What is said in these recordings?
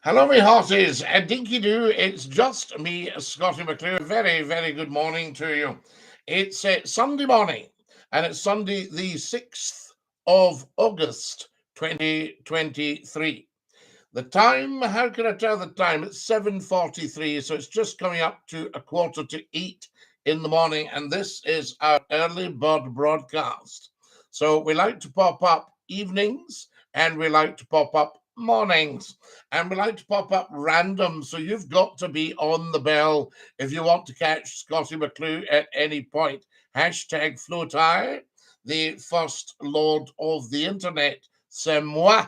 Hello, me horses, and Dinky-Doo. It's just me, Scottie McClue. Very, very good morning to you. It's Sunday morning, and it's Sunday, the 6th of August, 2023. The time, how can I tell the time? It's 7:43, so it's just coming up to a quarter to 8 in the morning, and this is our early bird broadcast. So we like to pop up evenings, and we like to pop up mornings, and we like to pop up random. So you've got to be on the bell if you want to catch Scottie McClue at any point. Hashtag float high, the first lord of the internet. C'est moi.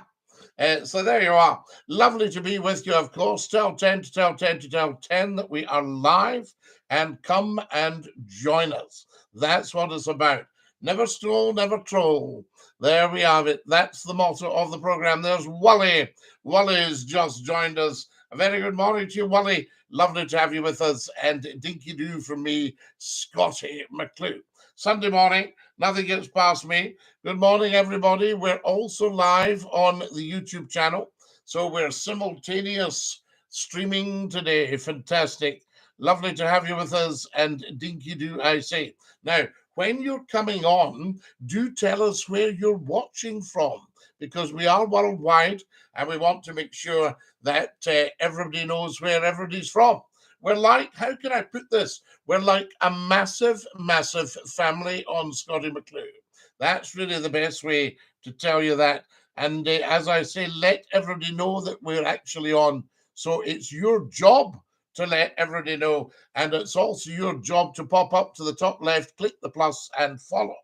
So there you are. Lovely to be with you, of course. Tell 10 to tell 10 to tell 10 that we are live, and come and join us. That's what it's about. Never stroll, never troll. There we have it. That's the motto of the program. There's Wally. Wally's just joined us. A very good morning to you, Wally. Lovely to have you with us. And Dinky-Doo from me, Scottie McClue. Sunday morning, nothing gets past me. Good morning, everybody. We're also live on the YouTube channel. So we're simultaneous streaming today. Fantastic. Lovely to have you with us. And Dinky-Doo, I say. Now, when you're coming on, do tell us where you're watching from, because we are worldwide and we want to make sure that everybody knows where everybody's from. We're like, how can I put this? We're like a massive, massive family on Scottie McClue. That's really the best way to tell you that. And as I say, let everybody know that we're actually on. So it's your job to let everybody know. And it's also your job to pop up to the top left, click the plus and follow.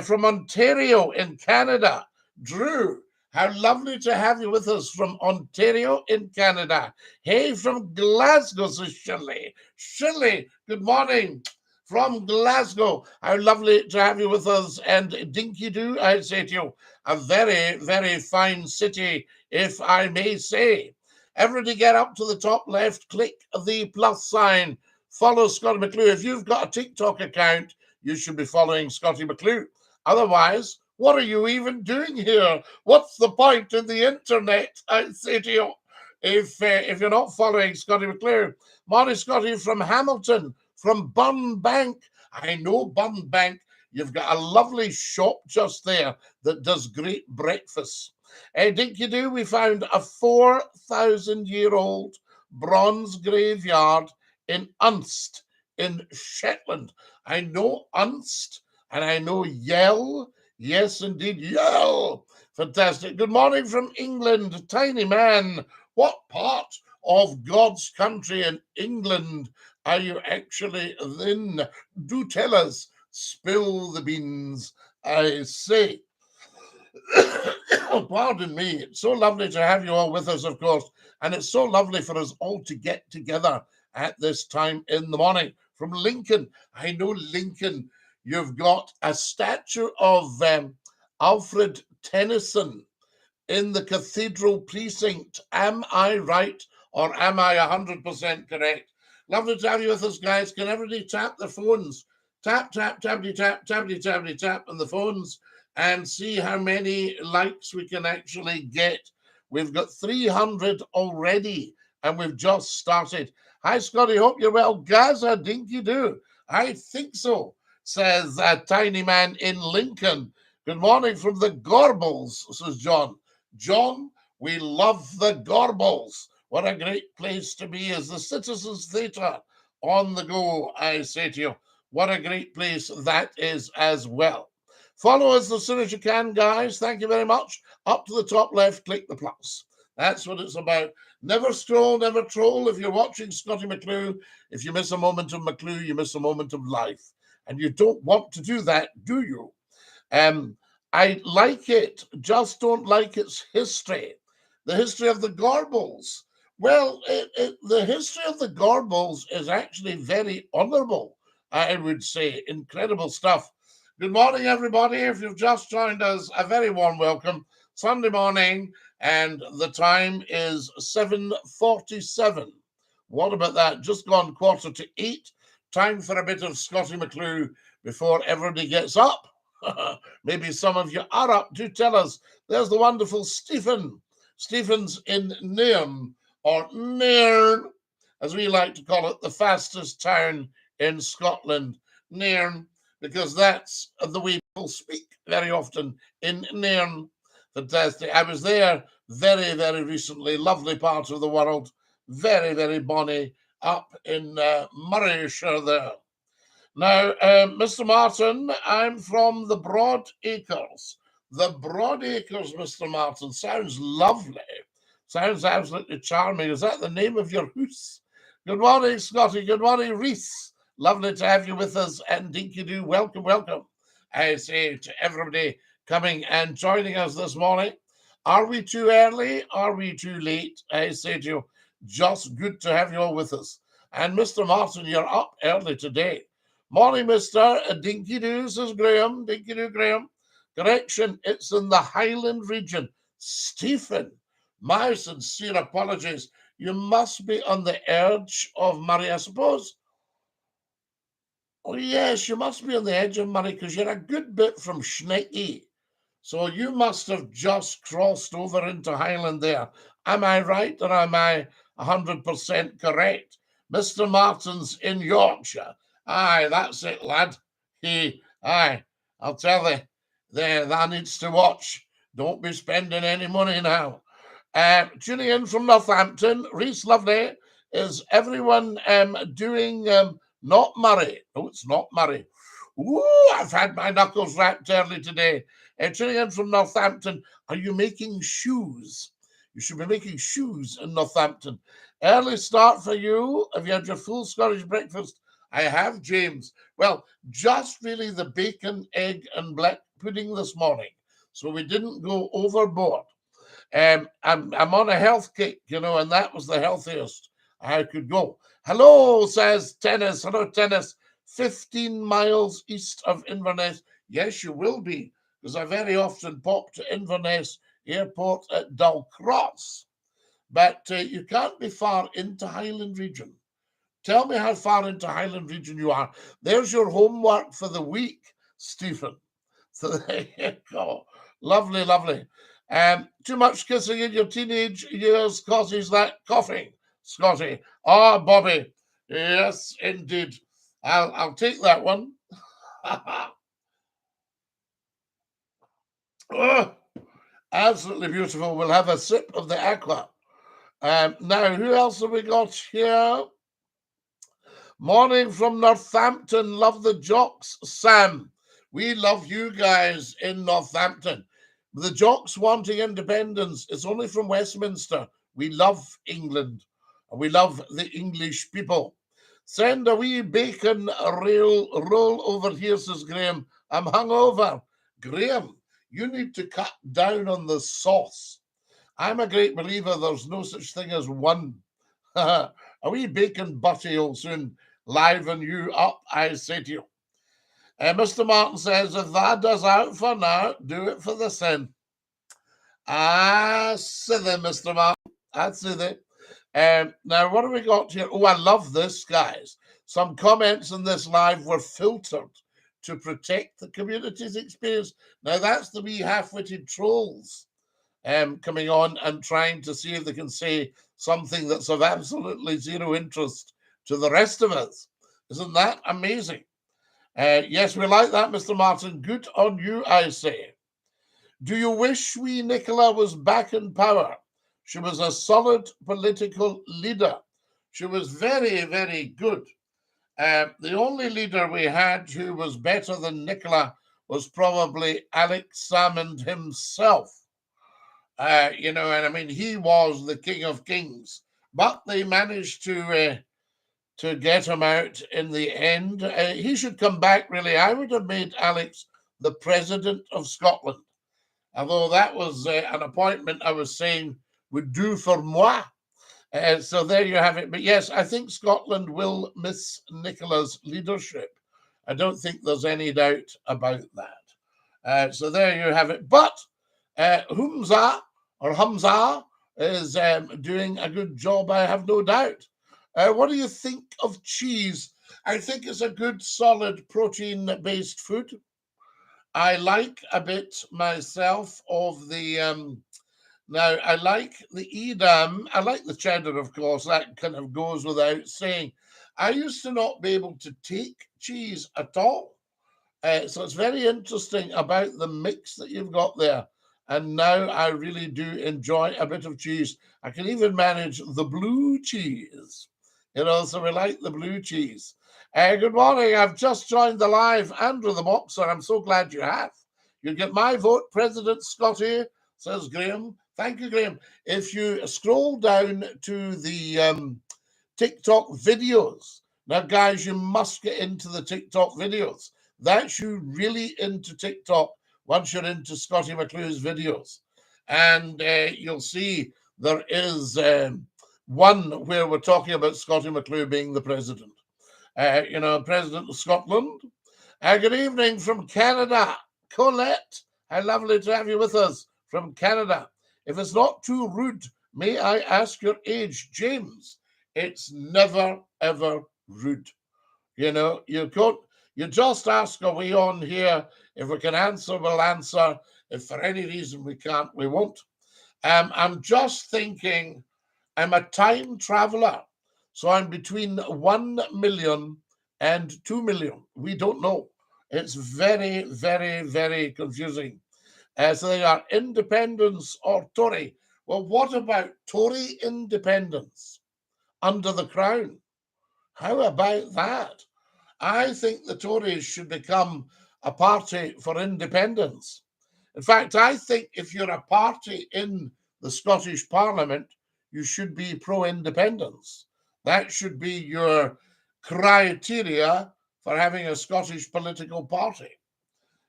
From Ontario in Canada, Drew, how lovely to have you with us from Ontario in Canada. Hey, from Glasgow, so Shirley. Shirley, good morning from Glasgow. How lovely to have you with us. And Dinky-Doo, I say to you, a very, very fine city, if I may say. Everybody get up to the top left, click the plus sign, follow Scottie McClue. If you've got a TikTok account, you should be following Scottie McClue. Otherwise, what are you even doing here? What's the point in the internet? I say to you, if you're not following Scottie McClue. Morning, Scottie from Hamilton, from Bunbank. I know Bunbank. You've got a lovely shop just there that does great breakfasts. Dinky-Doo, we found a 4,000-year-old bronze graveyard in Unst in Shetland. I know Unst and I know Yell. Yes, indeed, Yell. Fantastic. Good morning from England, Tiny Man. What part of God's country in England are you actually in? Do tell us. Spill the beans, I say. Oh, pardon me. It's so lovely to have you all with us, of course. And it's so lovely for us all to get together at this time in the morning. From Lincoln, I know Lincoln, you've got a statue of Alfred Tennyson in the cathedral precinct. Am I right, or am I 100% correct? Lovely to have you with us, guys. Can everybody tap the phones? Tap, tap, tappity, tap, tappity, tappity, tap on the phones and see how many likes we can actually get. We've got 300 already, and we've just started. Hi, Scottie. Hope you're well. Gaza, Dinky-Doo. I think so, says a tiny man in Lincoln. Good morning from the Gorbals, says John. John, we love the Gorbals. What a great place to be is the Citizens Theatre on the go, I say to you. What a great place that is as well. Follow us as soon as you can, guys. Thank you very much. Up to the top left, click the plus. That's what it's about. Never scroll, never troll. If you're watching Scottie McClue, if you miss a moment of McClue, you miss a moment of life. And you don't want to do that, do you? I like it, just don't like its history. The history of the Gorbals. Well, the history of the Gorbals is actually very honourable, I would say. Incredible stuff. Good morning, everybody. If you've just joined us, a very warm welcome. Sunday morning, and the time is 7:47. What about that? Just gone quarter to 8. Time for a bit of Scottie McClue before everybody gets up. Maybe some of you are up. Do tell us. There's the wonderful Stephen. Stephen's in Nahum. or Nairn, as we like to call it, the fastest town in Scotland, Nairn, because that's the way people speak very often in Nairn. Fantastic. I was there very, very recently. Lovely part of the world. Very, very bonny up in Murrayshire there. Now, Mr. Martin, I'm from the Broad Acres. The Broad Acres, Mr. Martin, sounds lovely. Sounds absolutely charming. Is that the name of your house? Good morning, Scotty. Good morning, Reese. Lovely to have you with us. And DINKY-DOO, welcome, welcome. I say to everybody coming and joining us this morning. Are we too early? Are we too late? I say to you, just good to have you all with us. And Mr. Martin, you're up early today. Morning, Mr. DINKY-DOO, says Graham. DINKY-DOO, Graham. Correction, it's in the Highland region. Stephen, my sincere apologies. You must be on the edge of Murray, I suppose. Oh, yes, you must be on the edge of Murray because you're a good bit from Schnecky. So you must have just crossed over into Highland there. Am I right or am I 100% correct? Mr. Martin's in Yorkshire. Aye, that's it, lad. Aye, I'll tell you, that needs to watch. Don't be spending any money now. Tuning in from Northampton, Reese Lovely. Is everyone doing not Murray? No, it's not Murray. Ooh, I've had my knuckles wrapped early today. Tuning in from Northampton, are you making shoes? You should be making shoes in Northampton. Early start for you. Have you had your full Scottish breakfast? I have, James. Well, just really the bacon, egg, and black pudding this morning. So we didn't go overboard. I'm on a health kick, and that was the healthiest I could go. Hello, says Tennis. Hello, Tennis. 15 miles east of Inverness. Yes, you will be, because I very often pop to Inverness Airport at Dalcross. But you can't be far into Highland region. Tell me how far into Highland region you are. There's your homework for the week, Stephen. So there you go. Lovely, lovely. Too much kissing in your teenage years causes that coughing, Scotty. Ah, Bobby. Yes, indeed. I'll take that one. Oh, absolutely beautiful. We'll have a sip of the aqua. Now, who else have we got here? Morning from Northampton. Love the jocks, Sam. We love you guys in Northampton. The jocks wanting independence. It's only from Westminster. We love England. And we love the English people. Send a wee bacon roll over here, says Graham. I'm hungover. Graham, you need to cut down on the sauce. I'm a great believer there's no such thing as one. A wee bacon butty will soon liven you up, I say to you. Mr. Martin says, if that does out for now, do it for the sin. I see them, Mr. Martin. I see them. Now, what have we got here? Oh, I love this, guys. Some comments in this live were filtered to protect the community's experience. Now, that's the wee half-witted trolls coming on and trying to see if they can say something that's of absolutely zero interest to the rest of us. Isn't that amazing? Yes, we like that, Mr. Martin. Good on you, I say. Do you wish wee Nicola was back in power? She was a solid political leader. She was very, very good. The only leader we had who was better than Nicola was probably Alex Salmond himself. And I mean, he was the king of kings, but they managed to get him out in the end. He should come back, really. I would have made Alex the president of Scotland, although that was an appointment I was saying would do for moi. So there you have it. But yes, I think Scotland will miss Nicola's leadership. I don't think there's any doubt about that. So there you have it. But Humza is doing a good job, I have no doubt. What do you think of cheese? I think it's a good, solid, protein-based food. I like a bit myself of the Now, I like the Edam. I like the cheddar, of course. That kind of goes without saying. I used to not be able to take cheese at all. So it's very interesting about the mix that you've got there. And now I really do enjoy a bit of cheese. I can even manage the blue cheese. So we like the blue cheese. Good morning. I've just joined the live. Andrew the Boxer, I'm so glad you have. You get my vote, President Scottie, says Graham. Thank you, Graham. If you scroll down to the TikTok videos, now, guys, you must get into the TikTok videos. That's you really into TikTok once you're into Scottie McClue's videos. And you'll see there is one where we're talking about Scottie McClue being the president. President of Scotland. Good evening from Canada. Colette, how lovely to have you with us from Canada. If it's not too rude, may I ask your age, James? It's never, ever rude. You just ask away on here. If we can answer, we'll answer. If for any reason we can't, we won't. I'm just thinking, I'm a time traveler. So I'm between 1 million and 2 million. We don't know. It's very, very, very confusing. So they are independence or Tory. Well, what about Tory independence under the Crown? How about that? I think the Tories should become a party for independence. In fact, I think if you're a party in the Scottish Parliament, you should be pro-independence. That should be your criteria for having a Scottish political party.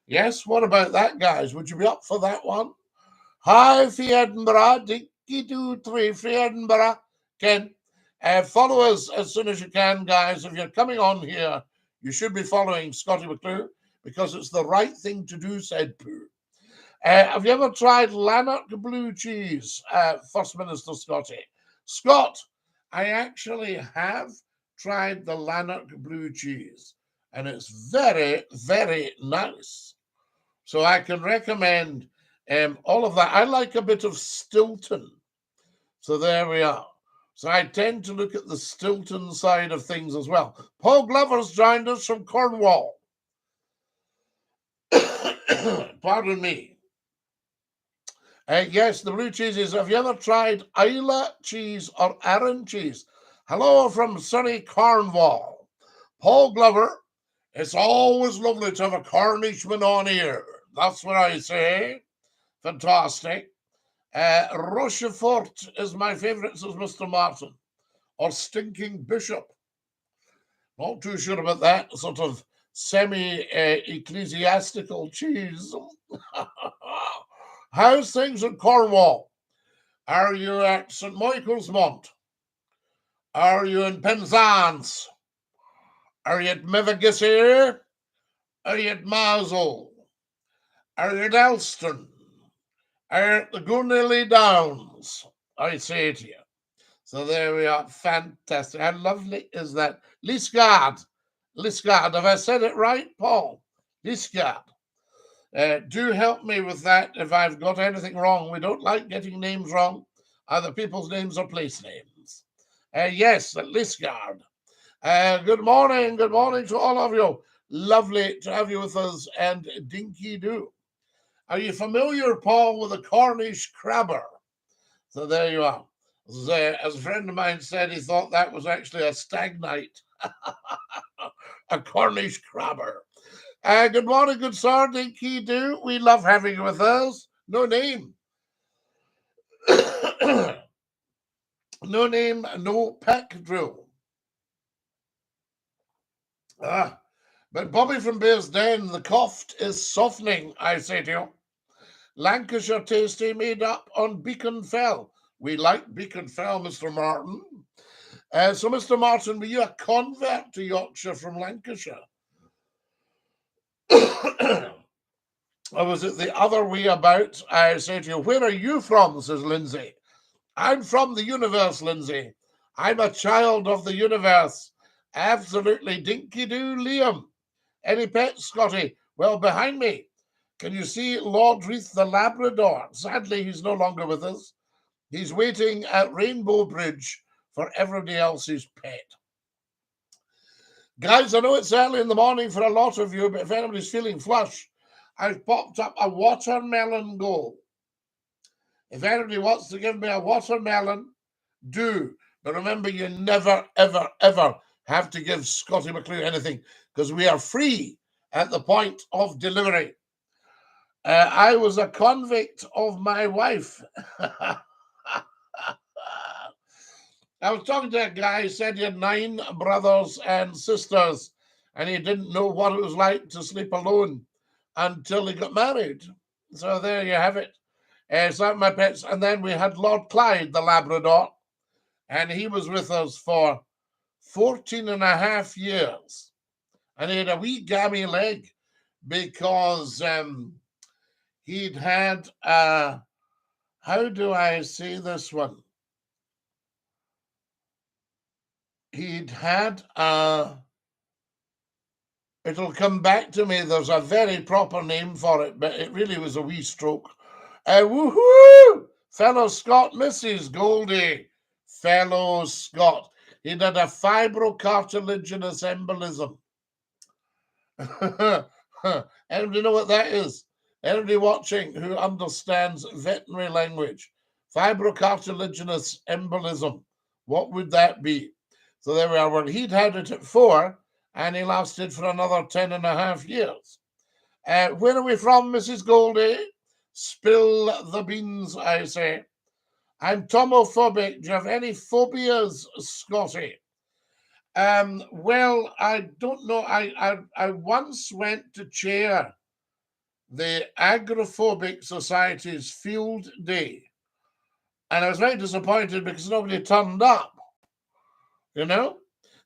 Yes, what about that, guys? Would you be up for that one? Hi, for Edinburgh, DINKY-DOO 3 for Edinburgh. Ken, follow us as soon as you can, guys. If you're coming on here, you should be following Scottie McClue because it's the right thing to do, said Pooh. Have you ever tried Lanark blue cheese, First Minister Scottie? Scott, I actually have tried the Lanark blue cheese, and it's very, very nice. So I can recommend all of that. I like a bit of Stilton. So there we are. So I tend to look at the Stilton side of things as well. Paul Glover's joined us from Cornwall. Pardon me. Yes, the blue cheeses. Have you ever tried Isla cheese or Arran cheese? Hello from sunny Cornwall. Paul Glover, it's always lovely to have a Cornishman on here. That's what I say. Fantastic. Rochefort is my favourite, says Mr. Martin. Or Stinking Bishop. Not too sure about that. Sort of semi-ecclesiastical cheese. How's things in Cornwall? Are you at St. Michael's Mont? Are you in Penzance? Are you at Mevagissir? Are you at Mazel? Are you at Elston? Are you at the Goonilly Downs? I say to you. So there we are. Fantastic. How lovely is that? Lisgard. Lisgard. Have I said it right, Paul? Lisgard. Do help me with that if I've got anything wrong. We don't like getting names wrong, either people's names or place names. Yes, Lisgard. Good morning to all of you. Lovely to have you with us, and DINKY-DOO. Are you familiar, Paul, with a Cornish crabber? So there you are. As a friend of mine said, he thought that was actually a stag night. A Cornish crabber. Good morning, good sir, DINKY-DOO. We love having you with us. No name. No name, no pack drill. But Bobby from Bear's Den, the cough is softening, I say to you. Lancashire tasty made up on Beacon Fell. We like Beacon Fell, Mr. Martin. So, Mr. Martin, were you a convert to Yorkshire from Lancashire? Or was it the other way about? I say to you, where are you from, says Lindsay. I'm from the universe, Lindsay. I'm a child of the universe. Absolutely. DINKY-DOO, Liam. Any pets, Scottie? Well, behind me, Can you see Lord Reith the Labrador? Sadly, he's no longer with us. He's waiting at Rainbow Bridge for everybody else's pet. Guys, I know it's early in the morning for a lot of you, but if anybody's feeling flush, I've popped up a watermelon goal. If anybody wants to give me a watermelon, do. But remember, you never, ever, ever have to give Scottie McClue anything, because we are free at the point of delivery. I was a convict of my wife. I was talking to a guy who said he had 9 brothers and sisters, and he didn't know what it was like to sleep alone until he got married. So there you have it. So my pets. And then we had Lord Clyde, the Labrador, and he was with us for 14 and a half years. And he had a wee gammy leg because he'd had, how do I say this one? He'd had, it'll come back to me. There's a very proper name for it, but it really was a wee stroke. Woohoo! Fellow Scott, Mrs. Goldie. Fellow Scott. He'd had a fibrocartilaginous embolism. Anybody know what that is? Anybody watching who understands veterinary language? Fibrocartilaginous embolism. What would that be? So there we are. Well, he'd had it at 4, and he lasted for another 10 and a half years. Where are we from, Mrs. Goldie? Spill the beans, I say. I'm tomophobic. Do you have any phobias, Scotty? Well, I don't know. I once went to chair the Agrophobic Society's field day, and I was very disappointed because nobody turned up. You know?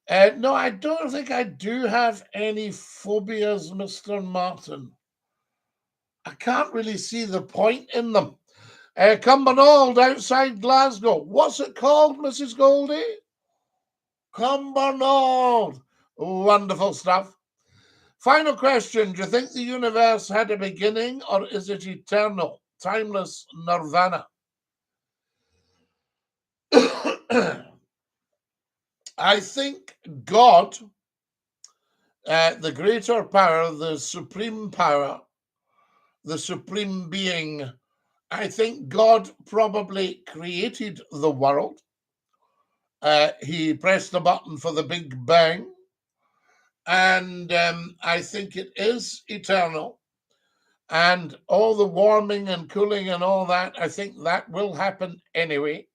No, I don't think I do have any phobias, Mr. Martin. I can't really see the point in them. Cumbernauld outside Glasgow. What's it called, Mrs. Goldie? Cumbernauld. Wonderful stuff. Final question. Do you think the universe had a beginning, or is it eternal, timeless nirvana? I think God, the greater power, the supreme being, I think God probably created the world. He pressed the button for the Big Bang. And I think it is eternal. And all the warming and cooling and all that, I think that will happen anyway.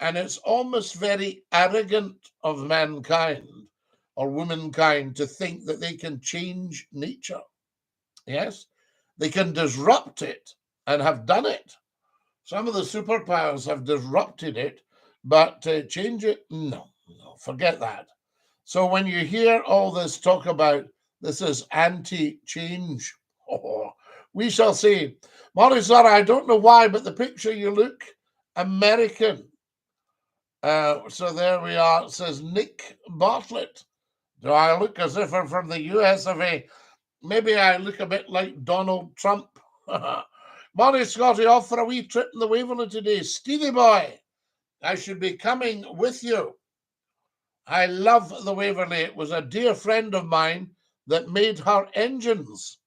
And it's almost very arrogant of mankind or womankind to think that they can change nature. Yes, they can disrupt it and have done it. Some of the superpowers have disrupted it, but to change it, no, forget that. So when you hear all this talk about this is anti-change, we shall see. Molly, sir, I don't know why, but the picture you look American. So there we are. It says Nick Bartlett. Do I look as if I'm from the US of A? Maybe I look a bit like Donald Trump. Molly, Scotty, off for a wee trip in the Waverley today. Stevie boy, I should be coming with you. I love the Waverley. It was a dear friend of mine that made her engines.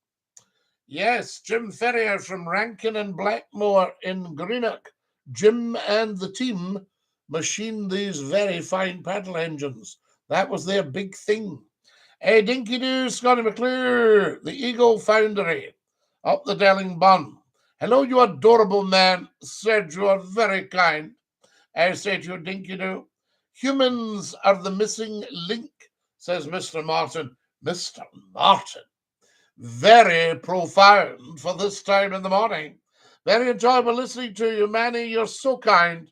Yes, Jim Ferrier from Rankin and Blackmore in Greenock. Jim and the team machined these very fine paddle engines. That was their big thing. DINKY-DOO, Scottie McClue, the Eagle Foundry, up the Delling Bun. Hello, you adorable man. Said you are very kind. I said you, DINKY-DOO. Humans are the missing link, says Mr. Martin. Mr. Martin. Very profound for this time in the morning. Very enjoyable listening to you, Manny. You're so kind.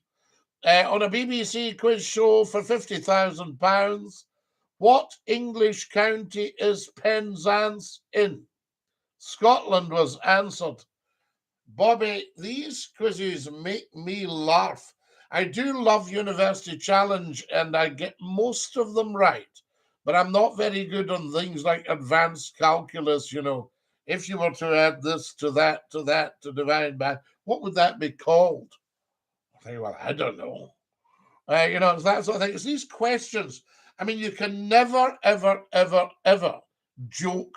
On a BBC quiz show for £50,000, what English county is Penzance in? Scotland was answered. Bobby, these quizzes make me laugh. I do love University Challenge, and I get most of them right, but I'm not very good on things like advanced calculus, if you were to add this to that, to divide by, what would that be called? I think, well, I don't know. It's that sort of thing. It's these questions. I mean, you can never, ever, ever, ever joke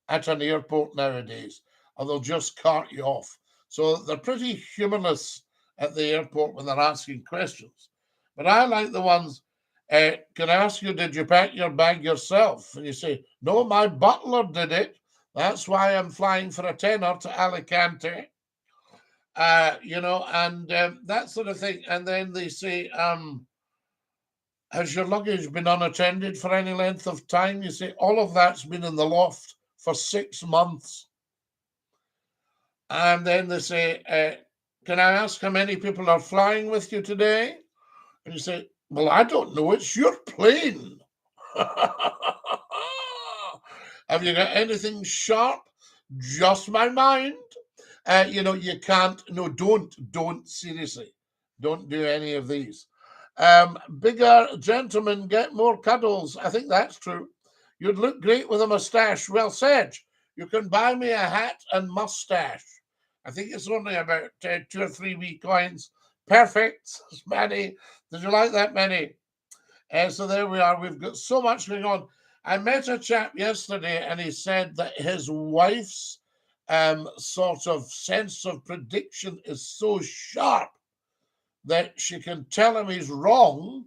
at an airport nowadays, or they'll just cart you off. So they're pretty humorless at the airport when they're asking questions. But I like the ones, can I ask you, did you pack your bag yourself? And you say, no, my butler did it. That's why I'm flying for a tenner to Alicante. And that sort of thing. And then they say, has your luggage been unattended for any length of time? You say, all of that's been in the loft for 6 months. And then they say, can I ask how many people are flying with you today? And you say, well, I don't know. It's your plane. Have you got anything sharp? Just my mind. You can't. No, don't, seriously. Don't do any of these. Bigger gentlemen get more cuddles. I think that's true. You'd look great with a mustache. Well said. You can buy me a hat and mustache. I think it's only about 2 or 3 wee coins. Perfect, Manny. Did you like that, Manny? So there we are. We've got so much going on. I met a chap yesterday, and he said that his wife's sort of sense of prediction is so sharp that she can tell him he's wrong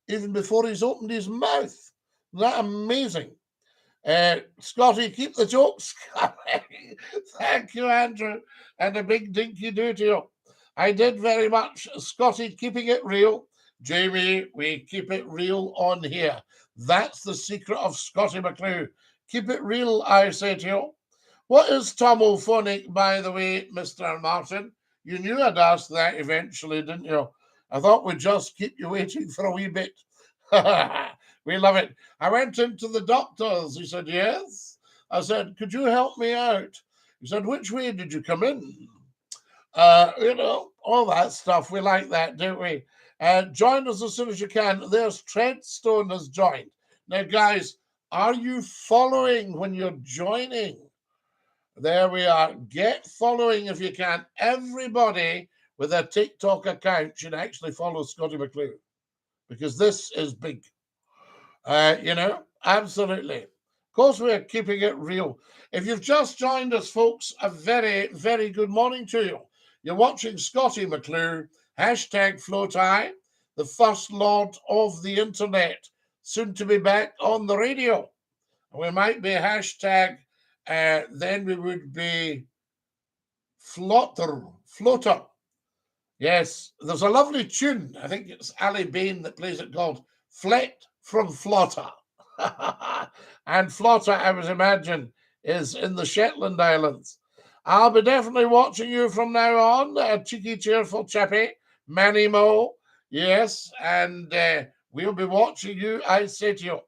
even before he's opened his mouth. Isn't that amazing? Scotty, keep the jokes coming. Thank you, Andrew, and a big dinky-doo to you. I did very much. Scotty, keeping it real. Jamie, we keep it real on here. That's the secret of Scottie McClue. Keep it real, I say to you. What is tomophonic, by the way, Mr. Martin? You knew I'd ask that eventually, didn't you? I thought we'd just keep you waiting for a wee bit. We love it. I went into the doctor's. He said, yes. I said, could you help me out? He said, which way did you come in? All that stuff. We like that, don't we? Join us as soon as you can. There's Treadstone has joined. Now, guys, are you following when you're joining? There we are. Get following if you can. Everybody with a TikTok account should actually follow Scottie McClue, because this is big. Absolutely. Of course, we're keeping it real. If you've just joined us, folks, a very, very good morning to you. You're watching Scottie McClue, #FloatI, the first lord of the internet, soon to be back on the radio. We might be hashtag, then we would be floater. Yes, there's a lovely tune. I think it's Ali Bain that plays it, called Flet from Flotter. And Flotter, I would imagine, is in the Shetland Islands. I'll be definitely watching you from now on, a cheeky, cheerful chappy, Manny Mo. Yes, and we'll be watching you, I say to you.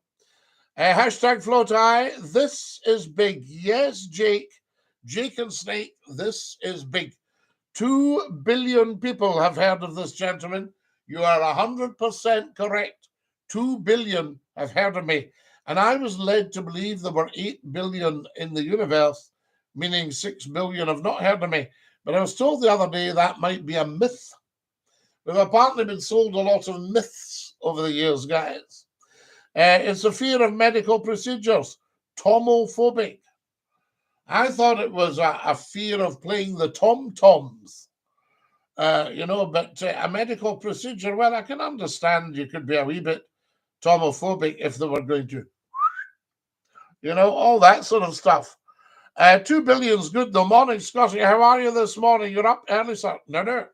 #FloatI, this is big. Yes, Jake and Snake, this is big. 2 billion people have heard of this gentleman. You are 100% correct. 2 billion have heard of me. And I was led to believe there were 8 billion in the universe, meaning 6 billion have not heard of me. But I was told the other day that might be a myth. We've apparently been sold a lot of myths over the years, guys. It's a fear of medical procedures, tomophobic. I thought it was a fear of playing the tom-toms, but a medical procedure, well, I can understand you could be a wee bit tomophobic if they were going to, all that sort of stuff. 2 billion's good. The morning, Scotty. How are you this morning? You're up early, sir. No.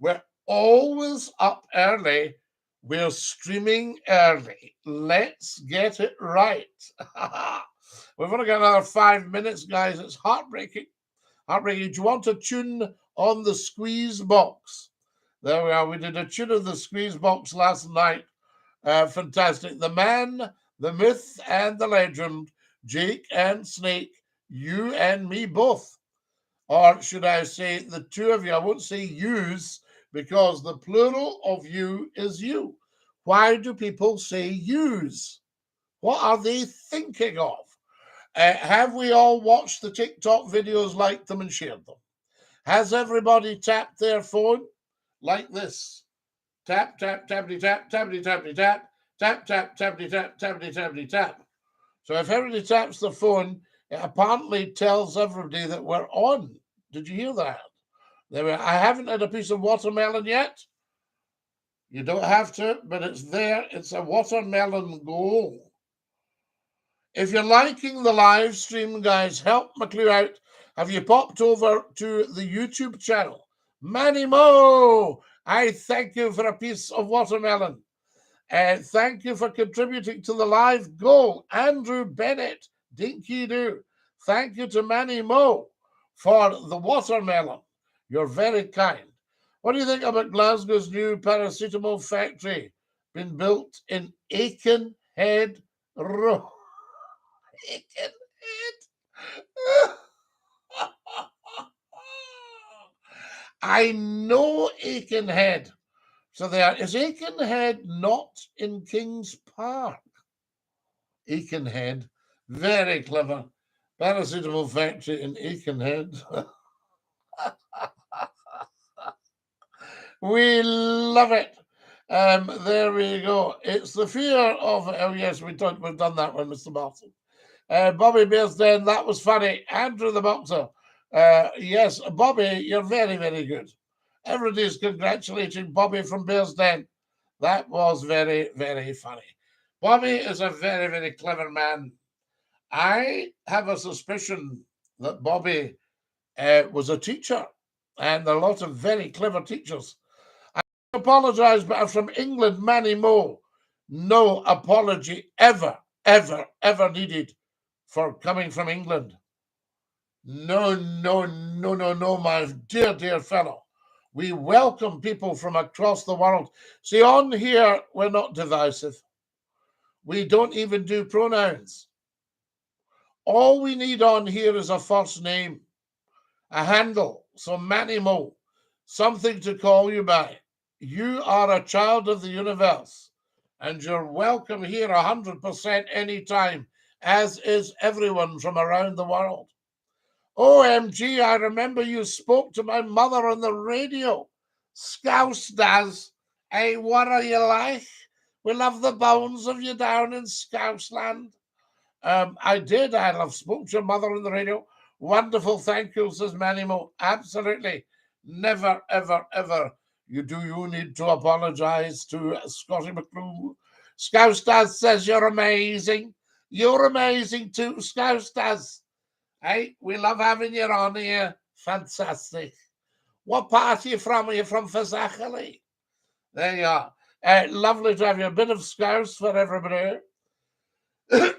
We're always up early. We're streaming early. Let's get it right. We've only got another 5 minutes, guys. It's heartbreaking. Heartbreaking. Do you want a tune on the squeeze box? There we are. We did a tune of the squeeze box last night. Fantastic. The man, the myth, and the legend, Jake and Snake, you and me both. Or should I say the two of you? I won't say yous, because the plural of you is you. Why do people say yous? What are they thinking of? Have we all watched the TikTok videos, liked them, and shared them? Has everybody tapped their phone like this? Tap, tap, tappity, tap, tappity, tappity, tap, tap, tap, tappity, tap, tappity, tappity, tap. So if everybody taps the phone, it apparently tells everybody that we're on. Did you hear that? I haven't had a piece of watermelon yet. You don't have to, but it's there. It's a watermelon goal. If you're liking the live stream, guys, help McClue out. Have you popped over to the YouTube channel? Manny Mo, I thank you for a piece of watermelon. Thank you for contributing to the live goal. Andrew Bennett, DINKY-DOO. Thank you to Manny Mo for the watermelon. You're very kind. What do you think about Glasgow's new paracetamol factory? Been built in Aikenhead Road. Aikenhead. I know Aikenhead. So there is Aikenhead not in King's Park. Aikenhead, very clever. Paracetamol factory in Aikenhead. We love it. There we go. It's the fear of. Oh yes, we've done that one, Mr. Martin. Bobby Bearsden, that was funny. Andrew the Boxer. Yes, Bobby, you're very, very good. Everybody's congratulating Bobby from Bearsden. That was very, very funny. Bobby is a very, very clever man. I have a suspicion that Bobby was a teacher, and there are a lot of very clever teachers. I apologize, but I'm from England, Manny Mo. No apology ever, ever, ever needed for coming from England. No, no, no, no, no, my dear, dear fellow. We welcome people from across the world. See, on here, we're not divisive. We don't even do pronouns. All we need on here is a first name, a handle. So Manny Mo, something to call you by. You are a child of the universe, and you're welcome here 100% anytime, as is everyone from around the world. OMG, I remember you spoke to my mother on the radio. Scouse does. Hey, what are you like? We love the bones of you down in Scouseland. I did. I spoke to your mother on the radio. Wonderful. Thank you, says Manny Mo. Absolutely. Never, ever, ever. You need to apologize to Scottie McClue. Scouse does says you're amazing. You're amazing too, Scouse does. Hey, we love having you on here. Fantastic. What part are you from? Are you from Fazachali? There you are. Lovely to have you. A bit of Scouse for everybody.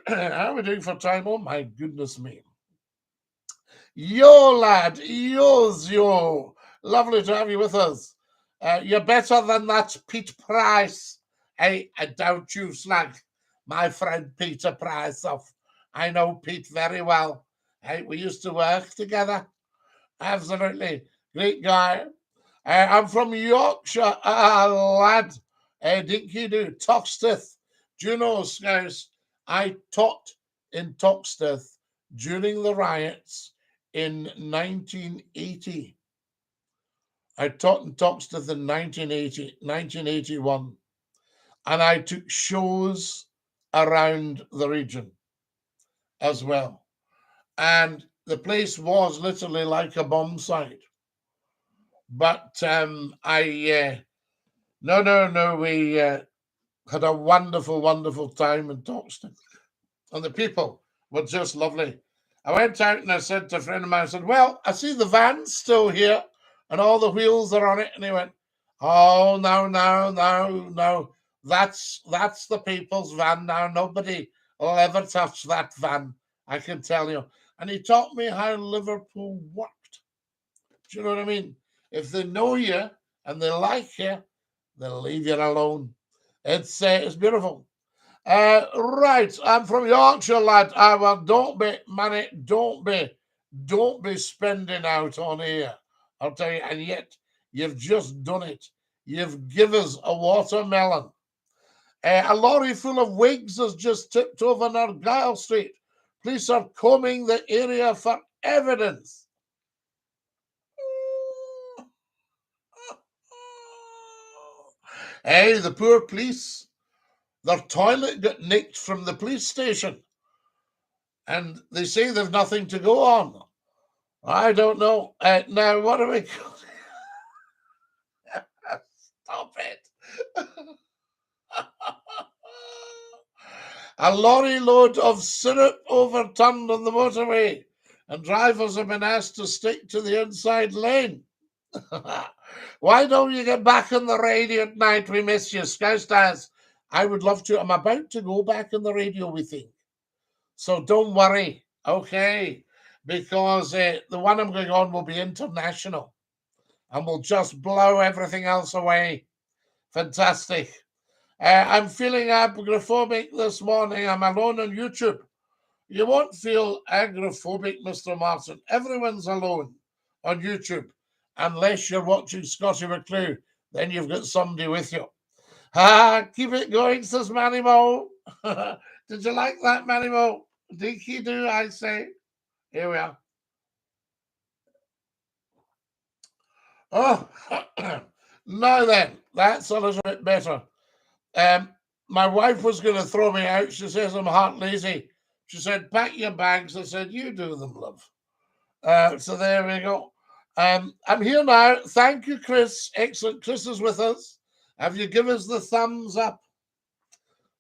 How are we doing for time? Oh, my goodness me. Yo, lad. Yo. Lovely to have you with us. You're better than that Pete Price. Hey, I doubt you, slag. My friend Peter Price. I know Pete very well. Hey, we used to work together. Absolutely. Great guy. I'm from Yorkshire, lad. DINKY-DOO, Toxteth. Do you know, Scouse, I taught in Toxteth during the riots in 1980. I taught in Toxteth in 1981. And I took shows around the region as well. And the place was literally like a bomb site. But we had a wonderful, wonderful time in Toxteth. And the people were just lovely. I went out and I said to a friend of mine, I said, well, I see the van's still here and all the wheels are on it. And he went, oh, no. That's the people's van now. Nobody will ever touch that van, I can tell you. And he taught me how Liverpool worked. Do you know what I mean? If they know you and they like you, they'll leave you alone. It's beautiful. Right, I'm from Yorkshire, lad. Well, don't be spending out on here. I'll tell you, and yet you've just done it. You've given us a watermelon. A lorry full of wigs has just tipped over Argyle Street. Police are combing the area for evidence. Hey, the poor police. Their toilet got nicked from the police station. And they say they've nothing to go on. I don't know. Now, what are we... Stop it. A lorry load of syrup overturned on the motorway, and drivers have been asked to stick to the inside lane. Why don't you get back on the radio at night? We miss you, Scoutstars. I would love to. I'm about to go back on the radio, we think. So don't worry, okay? Because the one I'm going on will be international, and we'll just blow everything else away. Fantastic. I'm feeling agoraphobic this morning. I'm alone on YouTube. You won't feel agoraphobic, Mr. Martin. Everyone's alone on YouTube, unless you're watching Scottie McClue. Then you've got somebody with you. Keep it going, says Manny Mo. Did you like that, Manny Mo? Dinky-Doo, I say. Here we are. Oh, now then, that's a little bit better. My wife was going to throw me out. She says I'm heart lazy. She said, pack your bags. I said, you do them, love. So there we go. I'm here now. Thank you, Chris. Excellent. Chris is with us. Have you given us the thumbs up?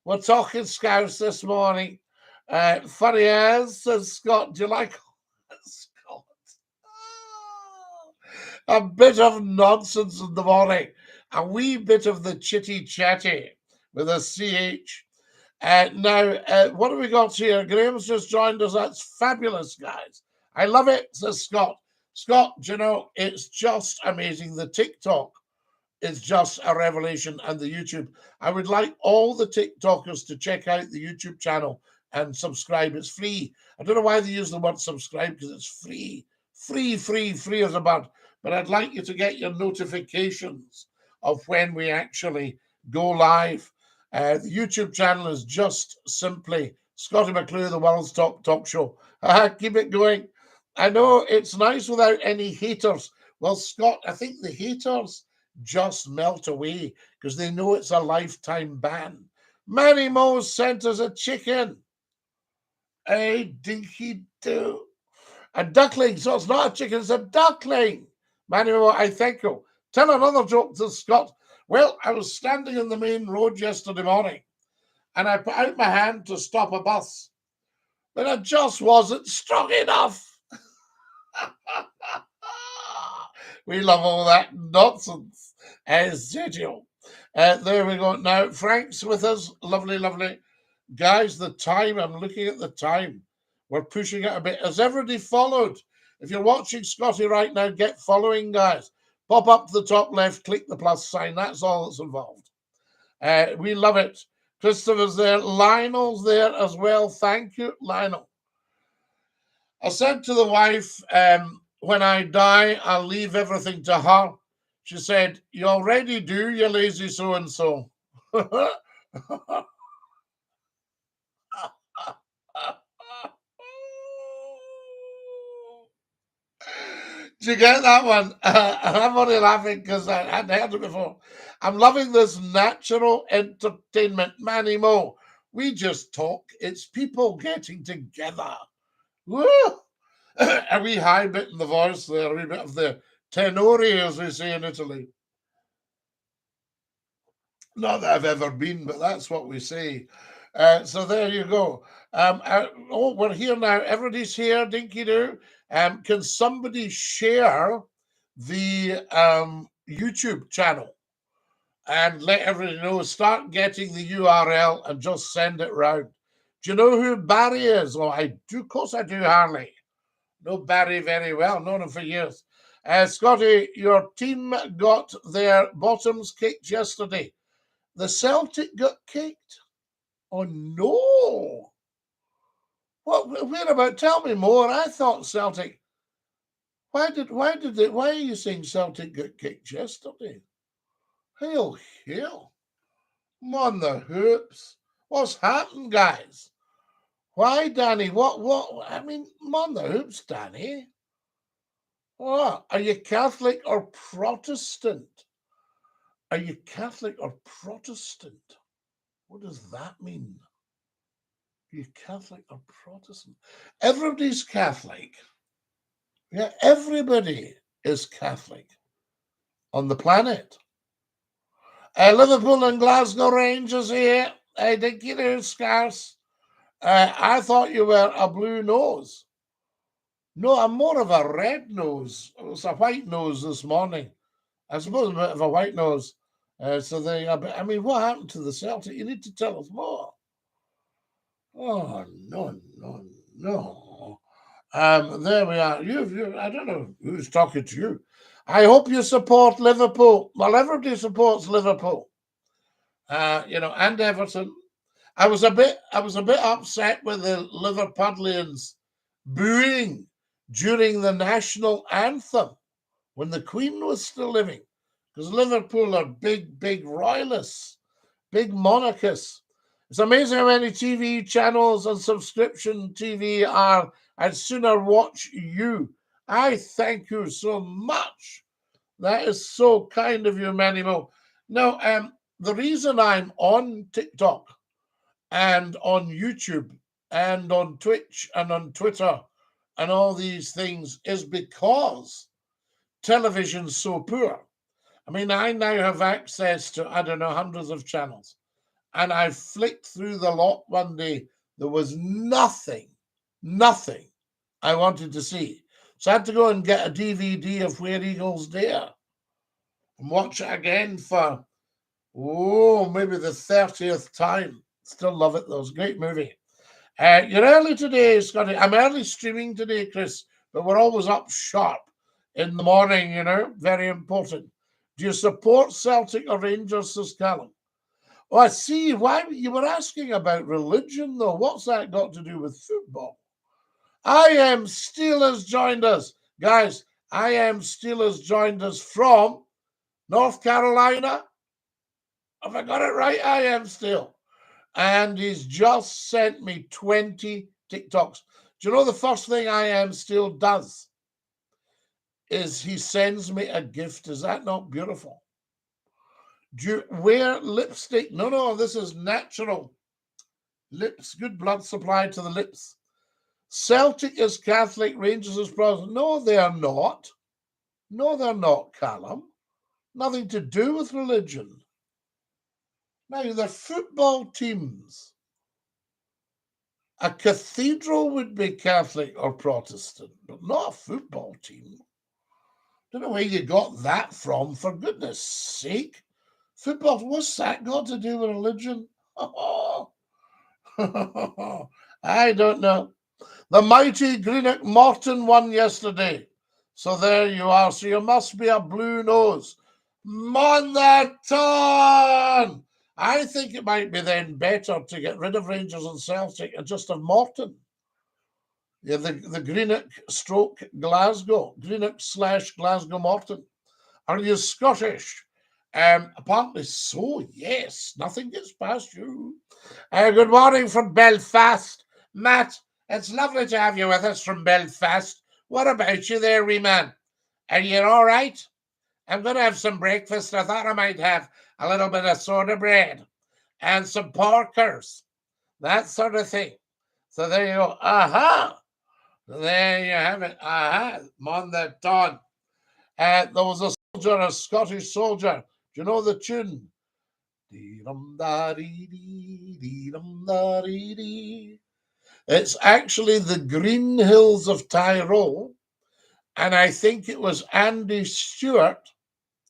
We're talking Scouse this morning. Funny as, says Scott. Do you like Scott? A bit of nonsense in the morning. A wee bit of the chitty chatty with a CH. Now, what have we got here? Graham's just joined us. That's fabulous, guys. I love it, says Scott. Scott, do you know, it's just amazing. The TikTok is just a revelation, and the YouTube. I would like all the TikTokers to check out the YouTube channel and subscribe. It's free. I don't know why they use the word subscribe, because it's free. Free as a bird. But I'd like you to get your notifications of when we actually go live. The YouTube channel is just simply Scottie McClue, the world's top talk show. Keep it going. I know it's nice without any haters. Well, Scott, I think the haters just melt away because they know it's a lifetime ban. Manny Mo sent us a chicken. A Dinky-Doo. A duckling. So it's not a chicken, it's a duckling. Manny Mo, I thank you. Tell another joke to Scott. Well, I was standing on the main road yesterday morning, and I put out my hand to stop a bus, but it just wasn't strong enough. We love all that nonsense, as usual. There we go. Now, Frank's with us. Lovely, lovely. Guys, the time, I'm looking at the time. We're pushing it a bit. Has everybody followed? If you're watching Scottie right now, get following, guys. Pop up to the top left, click the plus sign. That's all that's involved. We love it. Christopher's there. Lionel's there as well. Thank you, Lionel. I said to the wife, when I die, I'll leave everything to her. She said, you already do, you lazy so-and-so. Did you get that one? I'm only laughing because I hadn't heard it before. I'm loving this natural entertainment. Manny Mo, we just talk. It's people getting together. Woo! A wee high bit in the voice there, a wee bit of the tenore, as we say in Italy. Not that I've ever been, but that's what we say. So there you go. We're here now. Everybody's here. Dinky-Doo. Can somebody share the YouTube channel and let everybody know? Start getting the URL and just send it round. Do you know who Barry is? Oh, I do. Of course I do, Harley. Know Barry very well. Known him for years. Scottie, your team got their bottoms kicked yesterday. The Celtic got kicked? Oh, no. What? Where about? Tell me more. I thought Celtic. Why are you saying Celtic got kicked yesterday? Hail. On the hoops. What's happened, guys? Why, Danny? What? I mean, man, the hoops, Danny. What? Are you Catholic or Protestant? Are you Catholic or Protestant? What does that mean? Are you Catholic or Protestant? Everybody's Catholic. Yeah, everybody is Catholic on the planet. Liverpool and Glasgow Rangers here. Dinky-Doo, Scarce. I thought you were a blue nose. No, I'm more of a red nose. It was a white nose this morning. I suppose a bit of a white nose. So there you are. But I mean, what happened to the Celtic? You need to tell us more. Oh, no, no, no. There we are. I don't know who's talking to you. I hope you support Liverpool. Well, everybody supports Liverpool. And Everton. I was a bit upset with the Liverpudlians booing during the national anthem when the Queen was still living, because Liverpool are big royalists, big monarchists. It's amazing how many TV channels and subscription TV are. I'd sooner watch you. I thank you so much. That is so kind of you, Manimo. Now, the reason I'm on TikTok and on YouTube and on Twitch and on Twitter and all these things is because television's so poor. I mean, I now have access to, I don't know, hundreds of channels. And I flicked through the lot one day. There was nothing I wanted to see. So I had to go and get a DVD of Where Eagles Dare and watch it again for, maybe the 30th time. Still love it, though. It's a great movie. You're early today, Scotty. I'm early streaming today, Chris, but we're always up sharp in the morning, very important. Do you support Celtic or Rangers, says Callum? Oh, I see. Why you were asking about religion, though? What's that got to do with football? I Am Steelers joined us. Guys, I Am Steelers joined us from North Carolina. Have I got it right? I Am Still. And he's just sent me 20 TikToks. Do you know the first thing I Am Still does is he sends me a gift? Is that not beautiful? Do you wear lipstick? No, this is natural. Lips, good blood supply to the lips. Celtic is Catholic, Rangers is Protestant. No, they are not. No, they're not, Callum. Nothing to do with religion. Now, they're football teams. A cathedral would be Catholic or Protestant, but not a football team. Don't know where you got that from, for goodness sake. Football, what's that got to do with religion? I don't know. The mighty Greenock Morton won yesterday. So there you are. So you must be a blue nose. Monaghan! I think it might be then better to get rid of Rangers and Celtic and just have Morton. Yeah, the Greenock stroke Glasgow. Greenock / Glasgow Morton. Are you Scottish? Apparently so, yes. Nothing gets past you. Good morning from Belfast. Matt, it's lovely to have you with us from Belfast. What about you there, wee man? Are you all right? I'm going to have some breakfast. I thought I might have a little bit of soda bread and some porkers, that sort of thing. So there you go. Aha! There you have it. Aha! Monaghan. There was a soldier, a Scottish soldier. Do you know the tune? It's actually the Green Hills of Tyrol. And I think it was Andy Stewart,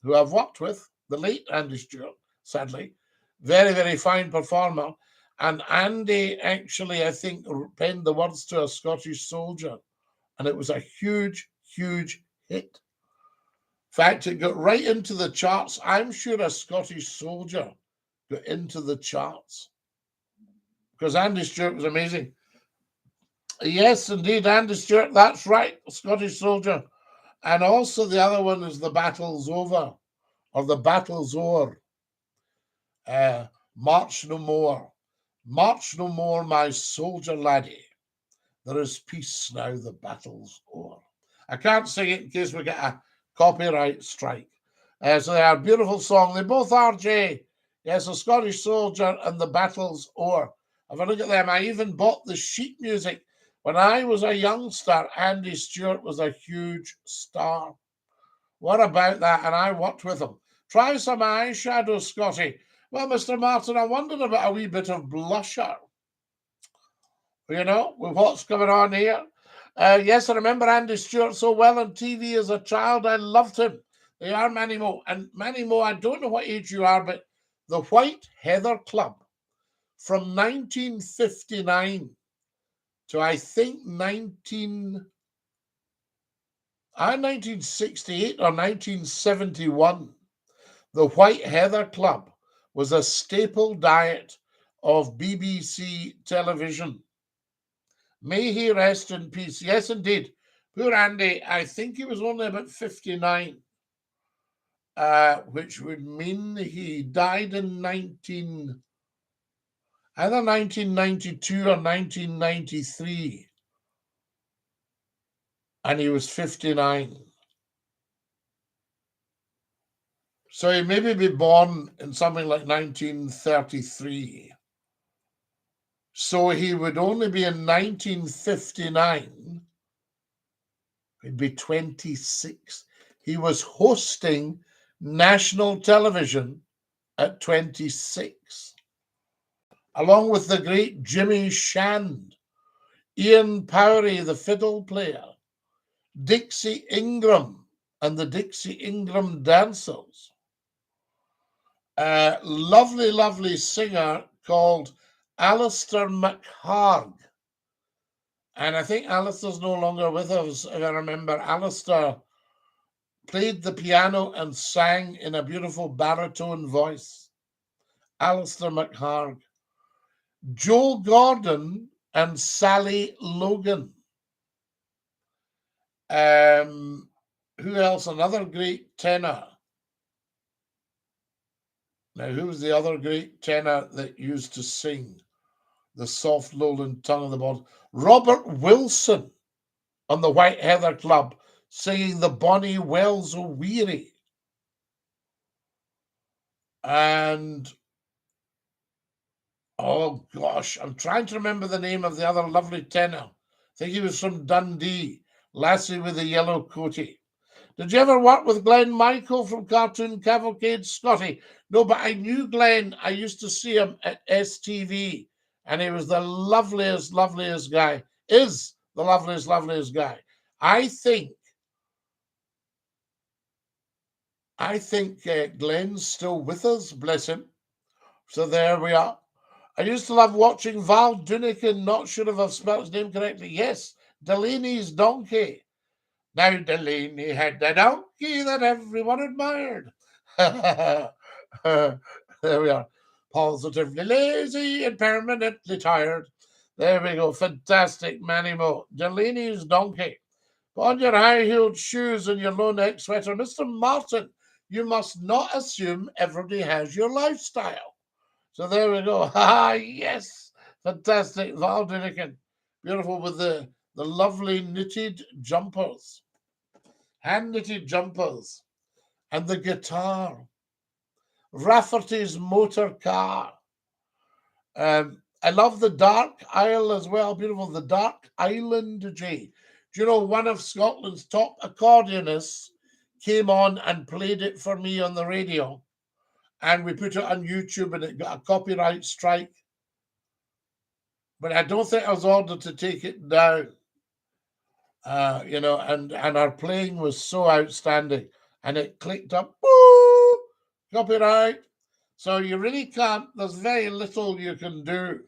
who I've worked with, the late Andy Stewart, sadly. Very fine performer. And Andy actually, I think, penned the words to a Scottish soldier. And it was a huge hit. In fact, it got right into the charts. I'm sure a Scottish soldier got into the charts because Andy Stewart was amazing. Yes, indeed, Andy Stewart. That's right, Scottish soldier. And also the other one is The Battle's Over, or The Battle's O'er. March No More. March no more, my soldier laddie. There is peace now, the battle's o'er. I can't sing it in case we get a copyright strike. So they are a beautiful song. They both are, Jay. Yes, a Scottish soldier and the battle's o'er. Have a look at them. I even bought the sheet music. When I was a youngster, Andy Stewart was a huge star. What about that? And I worked with him. Try some eyeshadow, Scotty. Well, Mr. Martin, I wondered about a wee bit of blusher. You know, with what's going on here. Yes, I remember Andy Stewart so well on TV as a child. I loved him. They are Manny Moe. And Manny Moe, I don't know what age you are, but the White Heather Club from 1959 to I think 1968 or 1971, the White Heather Club was a staple diet of BBC television. May he rest in peace. Yes, indeed. Poor Andy, I think he was only about 59, which would mean he died in either 1992 or 1993. And he was 59. So he maybe be born in something like 1933. So he would only be in 1959. He'd be 26. He was hosting national television at 26, along with the great Jimmy Shand, Ian Powery, the fiddle player, Dixie Ingram and the Dixie Ingram Dancers, a lovely, lovely singer called Alistair McHarg. And I think Alistair's no longer with us, if I remember. Alistair played the piano and sang in a beautiful baritone voice. Alistair McHarg. Joe Gordon and Sally Logan. Who else? Another great tenor. Now, who was the other great tenor that used to sing the soft lowland tongue of the bond? Robert Wilson on the White Heather Club singing the Bonnie Wells o' Weary. And oh gosh, I'm trying to remember the name of the other lovely tenor. I think he was from Dundee, Lassie with the Yellow Coatie. Did you ever work with Glenn Michael from Cartoon Cavalcade, Scotty? No, but I knew Glenn. I used to see him at STV, and he was the loveliest, loveliest guy. Is the loveliest, loveliest guy. I think Glenn's still with us, bless him. So there we are. I used to love watching Val Dunican, not sure if I've spelled his name correctly. Yes, Delaney's donkey. Now Delaney had the donkey that everyone admired. There we are. Positively lazy and permanently tired. There we go. Fantastic, Manny Moe. Delaney's donkey. Put on your high-heeled shoes and your low-neck sweater. Mr. Martin, you must not assume everybody has your lifestyle. So there we go. Ah, yes. Fantastic. Val Dunican. Beautiful with the lovely knitted jumpers. Hand-knitted jumpers. And the guitar. Rafferty's motor car. I love the Dark Isle as well. Beautiful. The Dark Island J. Do you know one of Scotland's top accordionists came on and played it for me on the radio? And we put it on YouTube and it got a copyright strike. But I don't think I was ordered to take it down. And our playing was so outstanding. And it clicked up, woo, copyright. So you really can't, there's very little you can do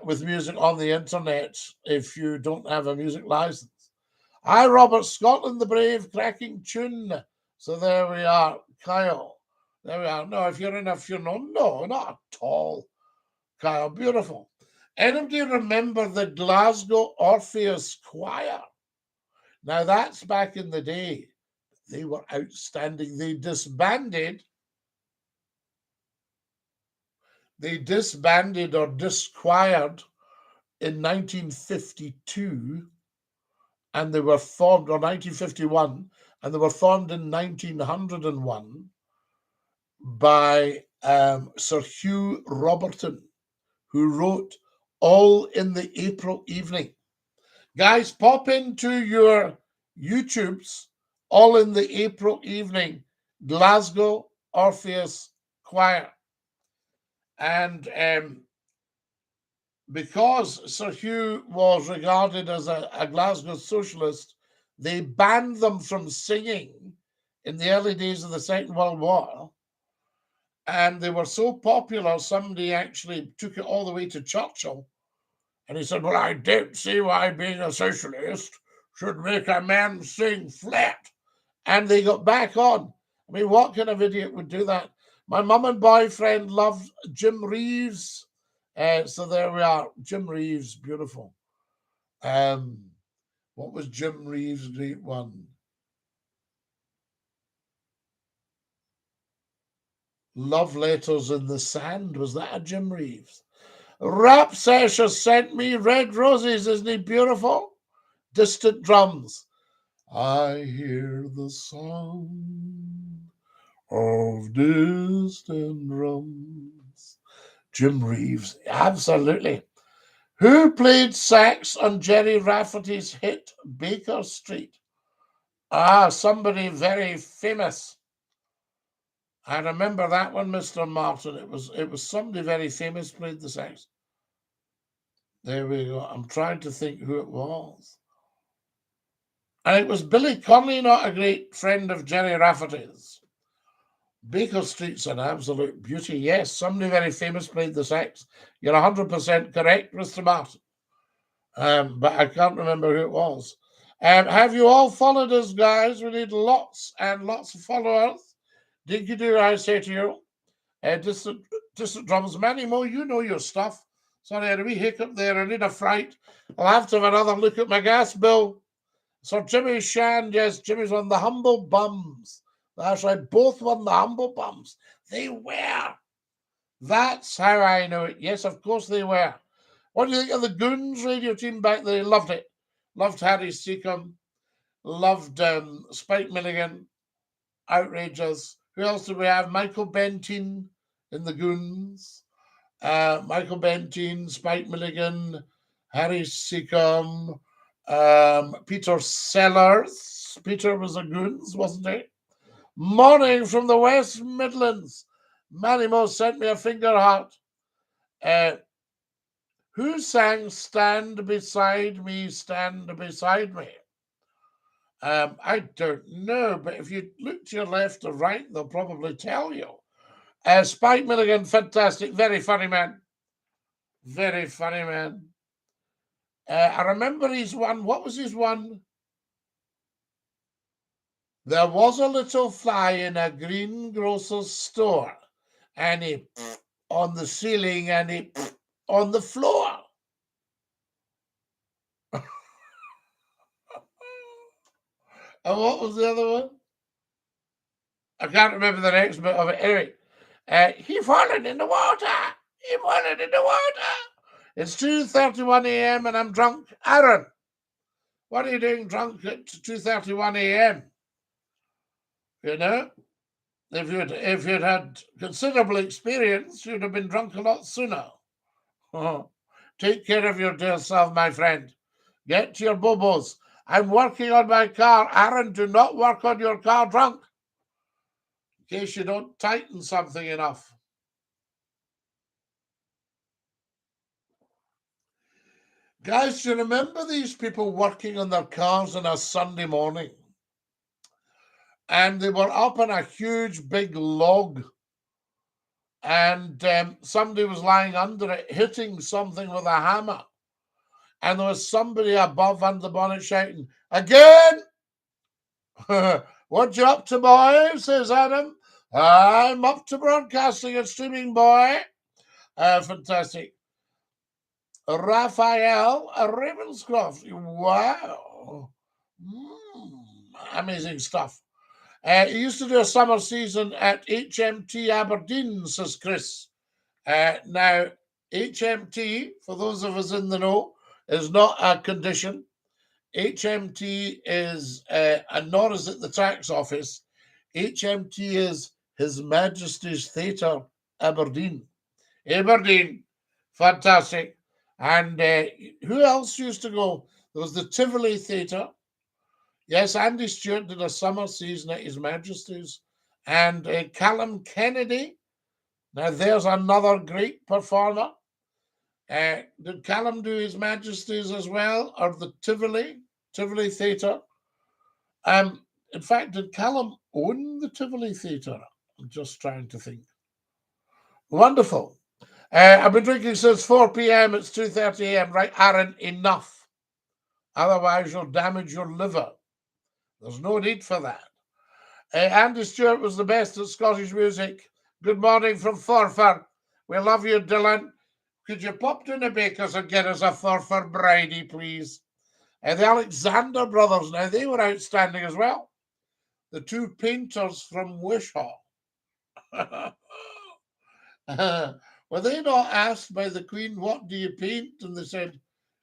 with music on the internet if you don't have a music license. Hi, Robert, Scotland the Brave, cracking tune. So there we are, Kyle. There we are. No, if you're in a funeral, no, not at all. Kyle, beautiful. Anybody remember the Glasgow Orpheus Choir? Now, that's back in the day. They were outstanding. They disbanded They disbanded or disquired in 1952, and they were formed, or 1951, and they were formed in 1901 by Sir Hugh Roberton, who wrote All in the April Evening. Guys, pop into your YouTubes, All in the April Evening, Glasgow Orpheus Choir. And because Sir Hugh was regarded as a Glasgow socialist, they banned them from singing in the early days of the Second World War. And they were so popular, somebody actually took it all the way to Churchill. And he said, well, I don't see why being a socialist should make a man sing flat. And they got back on. I mean, what kind of idiot would do that? My mum and boyfriend loved Jim Reeves. So there we are. Jim Reeves, beautiful. What was Jim Reeves' great one? Love Letters in the Sand. Was that a Jim Reeves? Rap Sesh has sent me red roses. Isn't he beautiful? Distant drums. I hear the sound of distant drums. Jim Reeves, absolutely. Who played sax on Jerry Rafferty's hit Baker Street? Somebody very famous. I remember that one, Mr. Martin. It was somebody very famous played the sax. There we go. I'm trying to think who it was. And it was Billy Connolly, not a great friend of Jerry Rafferty's. Baker Street's an absolute beauty. Yes, somebody very famous played the sax. You're 100% correct, Mr. Martin. But I can't remember who it was. Have you all followed us, guys? We need lots and lots of followers. Dinky-Doo, I say to you. Distant drums. Manny Mo, you know your stuff. Sorry, I had a wee hiccup there. I need a fright. I'll have to have another look at my gas bill. Sir Jimmy Shand, yes, Jimmy's on the Humble Bums. That's right, both won the Humble Bums. They were. That's how I know it. Yes, of course they were. What do you think of the Goons radio team back there? Loved it. Loved Harry Seacombe. Loved Spike Milligan. Outrageous. Who else do we have? Michael Benteen in the Goons. Michael Benteen, Spike Milligan, Harry Seacombe, Peter Sellers. Peter was a Goons, wasn't he? Morning from the West Midlands. Manny Mo sent me a finger heart. Who sang Stand Beside Me, Stand Beside Me? I don't know, but if you look to your left or right, they'll probably tell you. Spike Milligan, fantastic, very funny man. Very funny man. I remember his one. What was his one? There was a little fly in a greengrocer's store, and he on the ceiling and he on the floor. And what was the other one? I can't remember the next bit of it. Anyway, he fallen in the water. He fallen in the water. It's 2:31 a.m. and I'm drunk. Aaron, what are you doing drunk at 2:31 a.m.? You know, if you'd had considerable experience, you'd have been drunk a lot sooner. Take care of your dear self, my friend. Get to your bubbles. I'm working on my car. Aaron, do not work on your car drunk, in case you don't tighten something enough. Guys, do you remember these people working on their cars on a Sunday morning? And they were up on a huge big log, and somebody was lying under it, hitting something with a hammer. And there was somebody above under the bonnet shouting, again! What you up to, boy? Says Adam. I'm up to broadcasting and streaming, boy. Fantastic. Raphael Ravenscroft. Wow. Amazing stuff. He used to do a summer season at HMT Aberdeen, says Chris. Now, HMT, for those of us in the know, is not a condition. HMT is, and nor is it the tax office. HMT is His Majesty's Theatre, Aberdeen. Aberdeen, fantastic. And who else used to go? There was the Tivoli Theatre. Yes, Andy Stewart did a summer season at His Majesty's. And Callum Kennedy. Now, there's another great performer. Did Callum do His Majesty's as well, or the Tivoli Theatre? In fact, did Callum own the Tivoli Theatre? I'm just trying to think. Wonderful. I've been drinking since 4 p.m. It's 2:30 a.m. Right, Aaron, enough. Otherwise, you'll damage your liver. There's no need for that. Andy Stewart was the best at Scottish music. Good morning from Forfar. We love you, Dylan. Could you pop down the bakers and get us a Forfar bridie, please? The Alexander brothers, now they were outstanding as well. The two painters from Wishaw. Were they not asked by the Queen, what do you paint? And they said,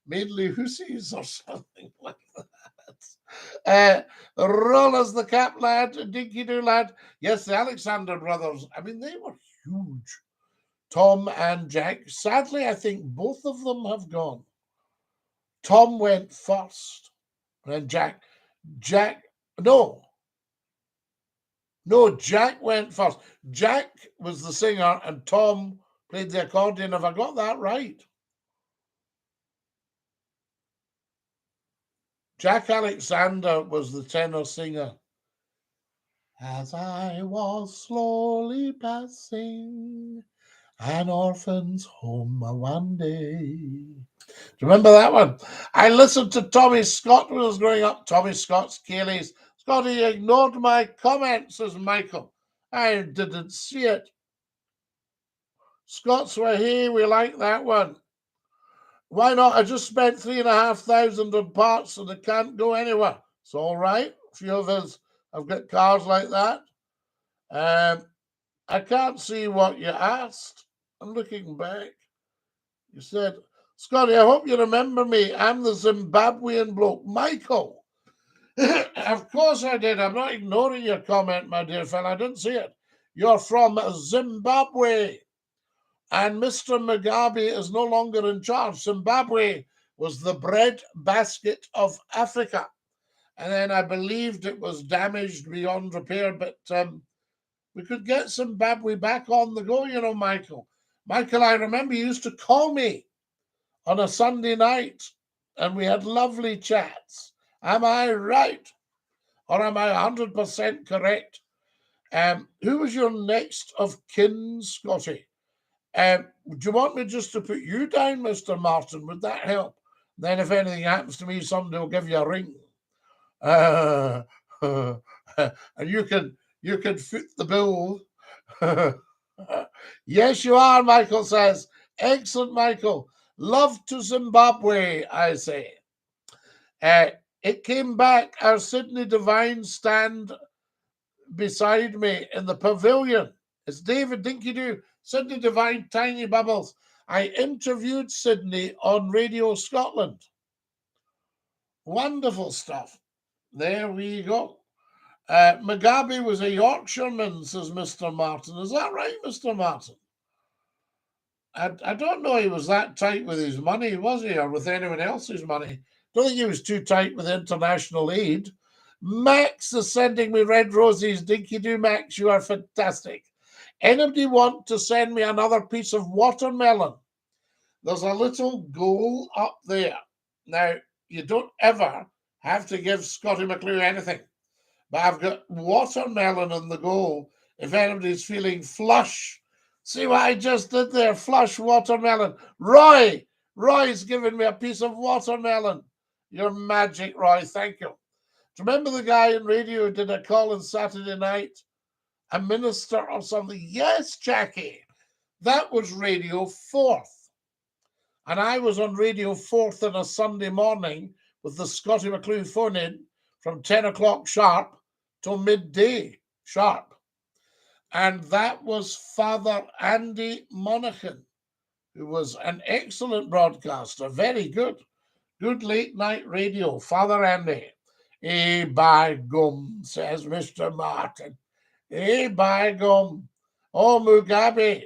mainly hussies or something like that. Roll as the cap, lad, Dinky-Doo, lad. Yes, the Alexander brothers. I mean, they were huge. Tom and Jack. Sadly, I think both of them have gone. Tom went first. And Jack, no, Jack went first. Jack was the singer and Tom played the accordion. Have I got that right? Jack Alexander was the tenor singer. As I was slowly passing an orphan's home one day. Do you remember that one? I listened to Tommy Scott when I was growing up. Tommy Scott's Kayleys. Scotty ignored my comments, says Michael. I didn't see it. Scott's Wahi, we like that one. Why not? I just spent 3,500 on parts and it can't go anywhere. It's all right. A few of us have got cars like that. I can't see what you asked. I'm looking back. You said, Scotty, I hope you remember me. I'm the Zimbabwean bloke, Michael. Of course I did. I'm not ignoring your comment, my dear fellow. I didn't see it. You're from Zimbabwe. And Mr. Mugabe is no longer in charge. Zimbabwe was the bread basket of Africa. And then I believed it was damaged beyond repair, but we could get Zimbabwe back on the go, you know, Michael. Michael, I remember you used to call me on a Sunday night, and we had lovely chats. Am I right? Or am I 100% correct? Who was your next of kin, Scotty? Do you want me just to put you down, Mr. Martin? Would that help? Then if anything happens to me, somebody will give you a ring. And you can foot the bill. Yes, you are, Michael says. Excellent, Michael. Love to Zimbabwe, I say. It came back. Our Sydney Divine stand beside me in the pavilion. It's David Dinky-Doo, Sydney Divine, Tiny Bubbles. I interviewed Sydney on Radio Scotland. Wonderful stuff. There we go. Mugabe was a Yorkshireman, says Mr. Martin. Is that right, Mr. Martin? I don't know he was that tight with his money, was he, or with anyone else's money? Don't think he was too tight with international aid. Max is sending me red roses. Dinky-Doo, Max, you are fantastic. Anybody want to send me another piece of watermelon? There's a little goal up there. Now, you don't ever have to give Scottie McClue anything. But I've got watermelon in the goal if anybody's feeling flush. See what I just did there? Flush watermelon. Roy's giving me a piece of watermelon. You're magic, Roy. Thank you. Do you remember the guy in radio who did a call on Saturday night? A minister or something? Yes, Jackie. That was Radio 4th. And I was on Radio 4th on a Sunday morning with the Scottie McClue phone in from 10 o'clock sharp till midday sharp. And that was Father Andy Monaghan, who was an excellent broadcaster, very good. Good late night radio, Father Andy. Eh, by gum, says Mr. Martin. Eh, by gum. Oh, Mugabe.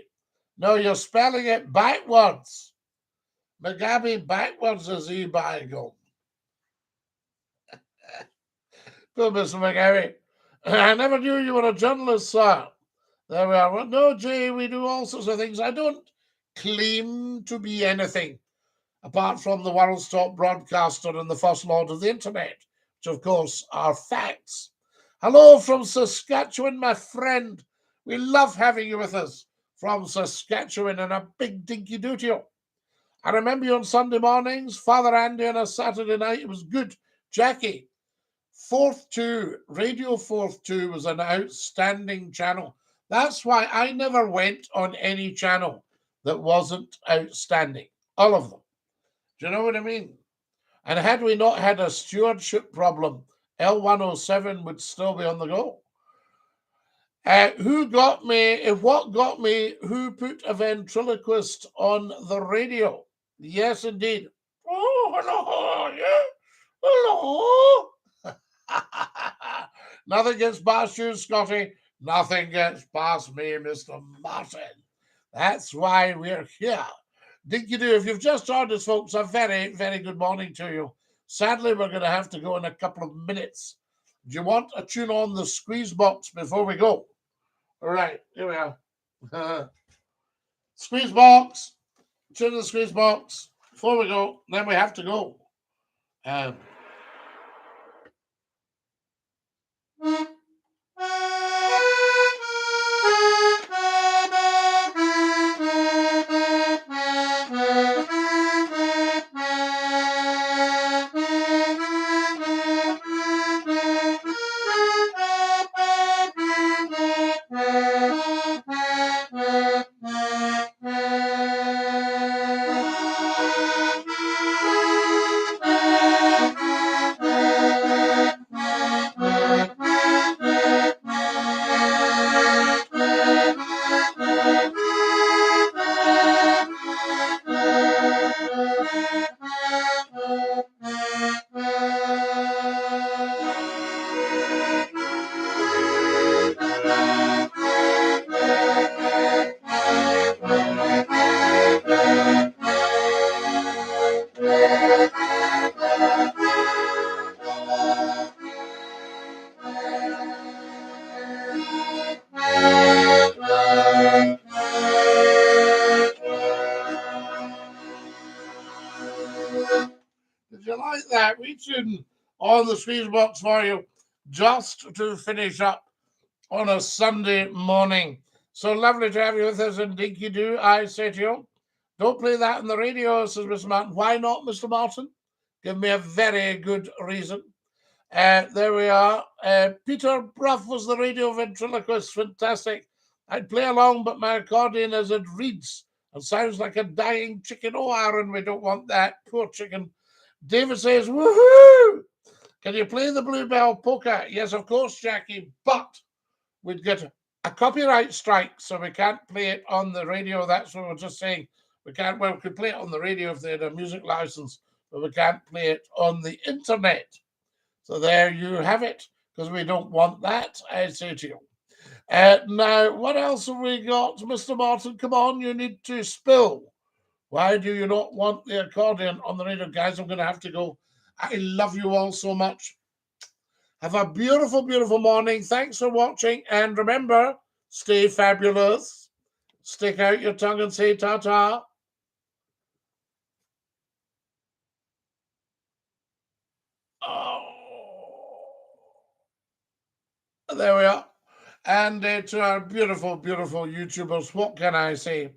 No, you're spelling it backwards. Mugabe backwards is e by gum. Good, Mr. Mugabe. I never knew you were a journalist, sir. There we are. Well, no, Jay, we do all sorts of things. I don't claim to be anything apart from the world's top broadcaster and the first lord of the internet, which of course are facts. Hello from Saskatchewan, my friend. We love having you with us from Saskatchewan, and a big dinky-doo to you. I remember you on Sunday mornings, Father Andy on a Saturday night. It was good. Jackie, Fourth 2, Radio Fourth 2 was an outstanding channel. That's why I never went on any channel that wasn't outstanding. All of them. Do you know what I mean? And had we not had a stewardship problem, L107 would still be on the go. Who got me, what got me, who put a ventriloquist on the radio? Yes, indeed. Oh, hello, yeah, hello. Nothing gets past you, Scotty. Nothing gets past me, Mr. Martin. That's why we're here. Dinky-Doo, if you've just joined us, folks, a very, very good morning to you. Sadly, we're going to have to go in a couple of minutes. Do you want a tune on the squeeze box before we go? All right, here we are. Squeeze box. Tune the squeeze box before we go. Then we have to go. Did you like that? We tuned on the squeeze box for you just to finish up on a Sunday morning. So lovely to have you with us in Dinky-Doo. I say to you, don't play that on the radio, says Mr. Martin. Why not, Mr. Martin? Give me a very good reason. There we are. Peter Bruff was the radio ventriloquist. Fantastic. I'd play along, but my accordion as it reads. It sounds like a dying chicken. Oh, Aaron, we don't want that. Poor chicken. David says, woohoo! Can you play the Bluebell Polka? Yes, of course, Jackie, but we'd get a copyright strike, so we can't play it on the radio. That's what we're just saying. We can't, well, we could play it on the radio if they had a music license, but we can't play it on the internet. So there you have it, because we don't want that, I say to you. Now, what else have we got, Mr. Martin? Come on, you need to spill. Why do you not want the accordion on the radio? Guys, I'm going to have to go. I love you all so much. Have a beautiful, beautiful morning. Thanks for watching. And remember, stay fabulous. Stick out your tongue and say ta-ta. Oh. There we are. And to our beautiful, beautiful YouTubers, what can I say?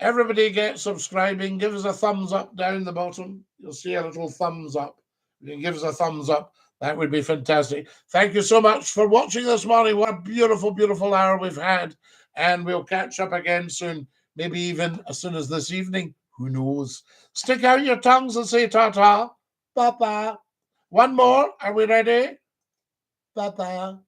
Everybody get subscribing. Give us a thumbs up down the bottom. You'll see a little thumbs up. You can give us a thumbs up. That would be fantastic. Thank you so much for watching this morning. What a beautiful, beautiful hour we've had. And we'll catch up again soon. Maybe even as soon as this evening. Who knows? Stick out your tongues and say ta-ta. Ba-ba. One more. Are we ready? Ba-ba.